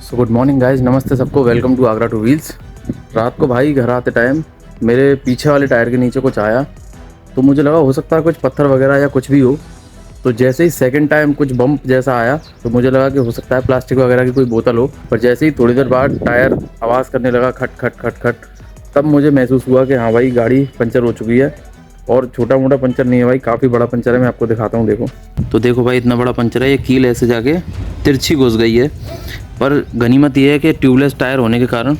So good morning guys, नमस्ते सबको, welcome to Agra two wheels. रात को भाई घर आते टाइम मेरे पीछे वाले टायर के नीचे कुछ आया, तो मुझे लगा हो सकता है कुछ पत्थर वगैरह या कुछ भी हो। तो जैसे ही सेकंड टाइम कुछ बम्प जैसा आया तो मुझे लगा कि हो सकता है प्लास्टिक वगैरह की कोई बोतल हो। पर जैसे ही थोड़ी देर बाद टायर आवाज़ करने लगा खट खट खट खट, तब मुझे महसूस हुआ कि हाँ भाई गाड़ी पंचर हो चुकी है। और छोटा मोटा पंचर नहीं है भाई, काफ़ी बड़ा पंचर है। मैं आपको दिखाता हूँ, देखो। तो देखो भाई, इतना बड़ा पंचर है। ये कील ऐसे जाके तिरछी घुस गई है। पर गनीमत ये है कि ट्यूबलेस टायर होने के कारण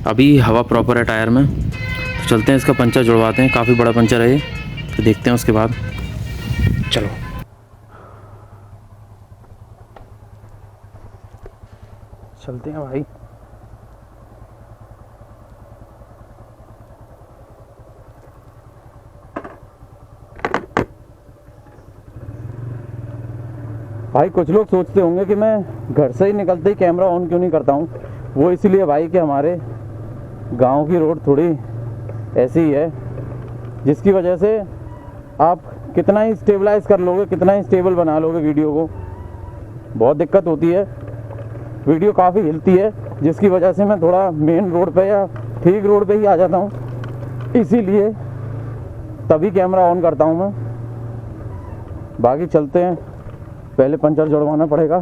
अभी हवा प्रॉपर है टायर में। तो चलते हैं इसका पंचर जुड़वाते हैं। काफ़ी बड़ा पंचर है ये, तो देखते हैं उसके बाद। चलो चलते हैं भाई। भाई कुछ लोग सोचते होंगे कि मैं घर से ही निकलते ही कैमरा ऑन क्यों नहीं करता हूँ। वो इसीलिए भाई कि हमारे गांव की रोड थोड़ी ऐसी ही है, जिसकी वजह से आप कितना ही स्टेबलाइज कर लोगे, कितना ही स्टेबल बना लोगे वीडियो को, बहुत दिक्कत होती है। वीडियो काफ़ी हिलती है, जिसकी वजह से मैं थोड़ा मेन रोड पे या ठीक रोड पे ही आ जाता हूँ। इसीलिए तभी कैमरा ऑन करता हूँ मैं। बाकी चलते हैं, पहले पंचर जुड़वाना पड़ेगा,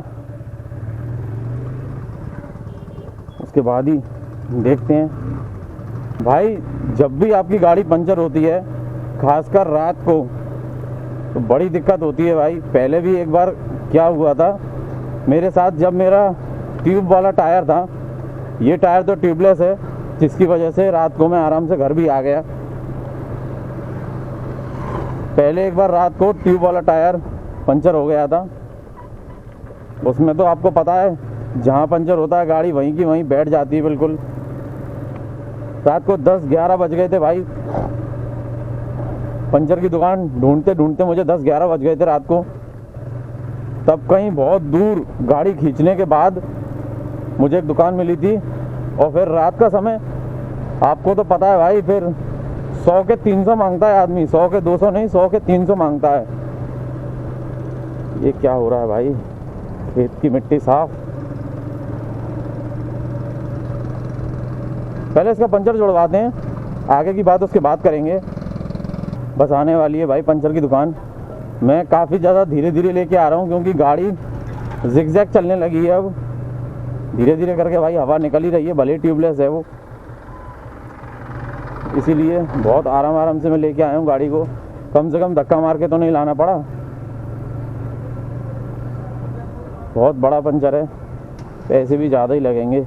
उसके बाद ही देखते हैं। भाई जब भी आपकी गाड़ी पंचर होती है, खासकर रात को, तो बड़ी दिक्कत होती है भाई। पहले भी एक बार क्या हुआ था मेरे साथ, जब मेरा ट्यूब वाला टायर था, ये टायर तो ट्यूबलेस है, जिसकी वजह से रात को मैं आराम से घर भी आ गया। पहले एक बार रात को ट्यूब वाला टायर पंचर हो गया था। उसमें तो आपको पता है, जहाँ पंचर होता है गाड़ी वहीं की वहीं बैठ जाती है बिल्कुल। रात को 10-11 बज गए थे भाई। पंचर की दुकान ढूंढते ढूंढते मुझे 10-11 बज गए थे रात को। तब कहीं बहुत दूर गाड़ी खींचने के बाद मुझे एक दुकान मिली थी। और फिर रात का समय आपको तो पता है भाई, फिर 100 के 300 मांगता है आदमी। 100 के 200 नहीं, 100 के 300 मांगता है। ये क्या हो रहा है भाई, खेत की मिट्टी साफ। पहले इसका पंचर जुड़वाते हैं, आगे की बात उसके बाद करेंगे। बस आने वाली है भाई पंचर की दुकान। मैं काफ़ी ज़्यादा धीरे धीरे लेके आ रहा हूँ, क्योंकि गाड़ी जिगजैग चलने लगी है अब। धीरे धीरे करके भाई हवा निकल ही रही है, भले ट्यूबलेस है वो। इसीलिए बहुत आराम आराम से मैं लेके आया हूँ गाड़ी को। कम से कम धक्का मार के तो नहीं लाना पड़ा। बहुत बड़ा पंचर है, पैसे भी ज़्यादा ही लगेंगे।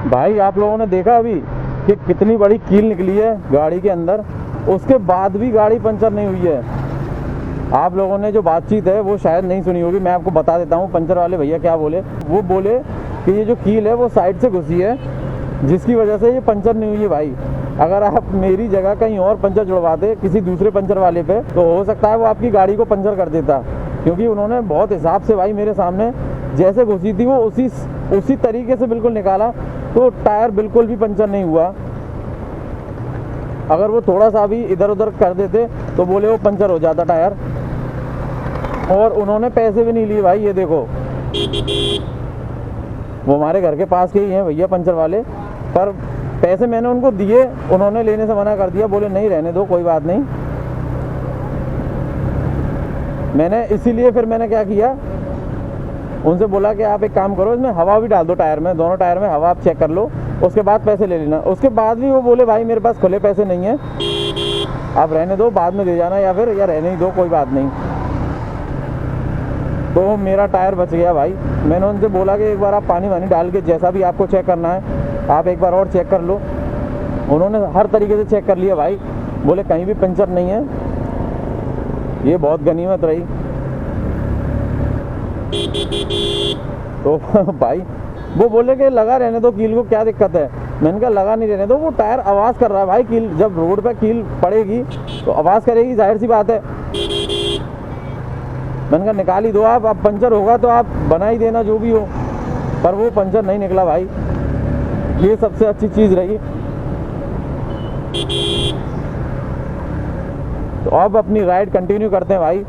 भाई आप लोगों ने देखा अभी कि कितनी बड़ी कील निकली है गाड़ी के अंदर, उसके बाद भी गाड़ी पंचर नहीं हुई है। आप लोगों ने जो बातचीत है वो शायद नहीं सुनी होगी। मैं आपको बता देता हूँ पंचर वाले भैया क्या बोले। वो बोले कि ये जो कील है वो साइड से घुसी है, जिसकी वजह से ये पंचर नहीं हुई है। भाई अगर आप मेरी जगह कहीं और पंचर जुड़वाते किसी दूसरे पंचर वाले पे, तो हो सकता है वो आपकी गाड़ी को पंचर कर देता, क्योंकि उन्होंने बहुत हिसाब से भाई मेरे सामने जैसे घुसी थी वो उसी तरीके से बिल्कुल निकाला, तो टायर बिल्कुल भी पंचर नहीं हुआ। अगर वो थोड़ा सा भी इधर उधर कर देते तो बोले वो पंचर हो जाता टायर। और उन्होंने पैसे भी नहीं लिए भाई। ये देखो, वो हमारे घर के पास के ही हैं भैया पंचर वाले, पर पैसे मैंने उनको दिए, उन्होंने लेने से मना कर दिया। बोले नहीं रहने दो, कोई बात नहीं। मैंने इसीलिए फिर मैंने क्या किया, उनसे बोला कि आप एक काम करो, इसमें हवा भी डाल दो टायर में, दोनों टायर में हवा आप चेक कर लो, उसके बाद पैसे ले लेना। उसके बाद भी वो बोले भाई मेरे पास खुले पैसे नहीं है, आप रहने दो, बाद में दे जाना, या फिर या रहने ही दो, कोई बात नहीं। तो मेरा टायर बच गया भाई। मैंने उनसे बोला कि एक बार आप पानी वानी डाल के जैसा भी आपको चेक करना है आप एक बार और चेक कर लो। उन्होंने हर तरीके से चेक कर लिया भाई, बोले कहीं भी पंचर नहीं है। ये बहुत गनीमत रही। तो भाई वो बोले कि लगा रहने दो कील को, क्या दिक्कत है। मैंने कहा लगा नहीं रहने दो, वो टायर आवाज़ कर रहा है भाई। कील जब रोड पे कील पड़ेगी तो आवाज़ करेगी, जाहिर सी बात है। मैंने कहा निकाल ही दो आप, अब पंचर होगा तो आप बना ही देना जो भी हो। पर वो पंचर नहीं निकला भाई, ये सबसे अच्छी चीज़ रही। तो अब अपनी राइड कंटिन्यू करते हैं भाई।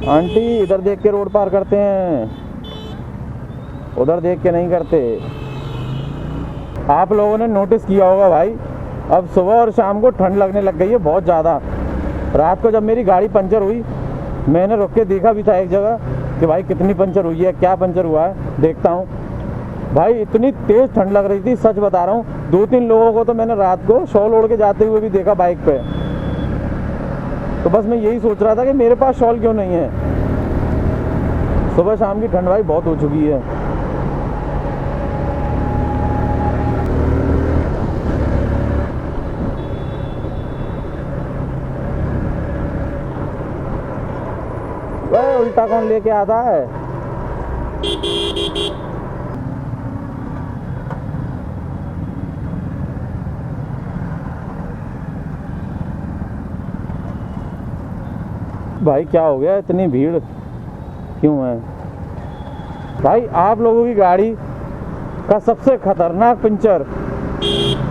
आंटी इधर देख के रोड पार करते हैं, उधर देख के नहीं करते। आप लोगों ने नोटिस किया होगा भाई, अब सुबह और शाम को ठंड लगने लग गई है बहुत ज़्यादा। रात को जब मेरी गाड़ी पंचर हुई, मैंने रुक के देखा भी था एक जगह कि भाई कितनी पंचर हुई है, क्या पंचर हुआ है, देखता हूँ। भाई इतनी तेज़ ठंड लग रही थी, सच बता रहा हूँ। 2-3 लोगों को तो मैंने रात को शॉल ओढ़ के जाते हुए भी देखा बाइक पे। तो बस मैं यही सोच रहा था कि मेरे पास शॉल क्यों नहीं है। सुबह शाम की ठंड भाई बहुत हो चुकी है। वह उल्टा कौन लेके आता है। भाई क्या हो गया, इतनी भीड़ क्यों है भाई। आप लोगों की गाड़ी का सबसे खतरनाक पंचर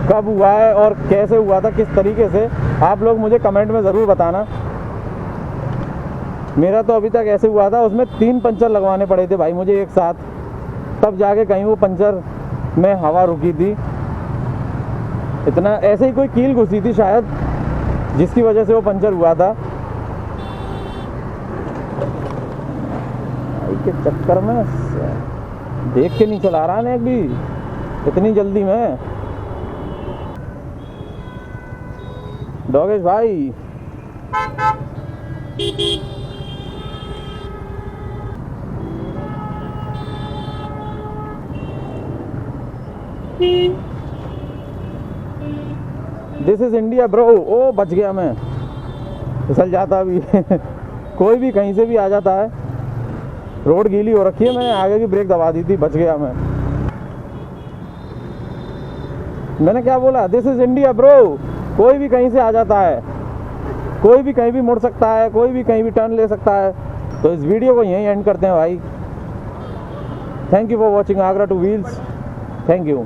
कब हुआ है और कैसे हुआ था, किस तरीके से, आप लोग मुझे कमेंट में ज़रूर बताना। मेरा तो अभी तक ऐसे हुआ था, उसमें 3 पंचर लगवाने पड़े थे भाई मुझे एक साथ, तब जाके कहीं वो पंचर में हवा रुकी थी। इतना ऐसे ही कोई कील घुसी थी शायद, जिसकी वजह से वो पंचर हुआ था। के चक्कर में देख के नहीं चला रहा ना भी इतनी जल्दी में। डॉगेश भाई दिस इज इंडिया ब्रो। ओ बच गया मैं, फिसल जाता अभी। कोई भी कहीं से भी आ जाता है। रोड गीली हो रखी है, मैंने आगे की ब्रेक दबा दी थी, बच गया मैं। मैंने क्या बोला, दिस इज इंडिया ब्रो। कोई भी कहीं से आ जाता है, कोई भी कहीं भी मुड़ सकता है, कोई भी कहीं भी टर्न ले सकता है। तो इस वीडियो को यहीं एंड करते हैं भाई। Thank you for watching Agra two wheels. Thank you.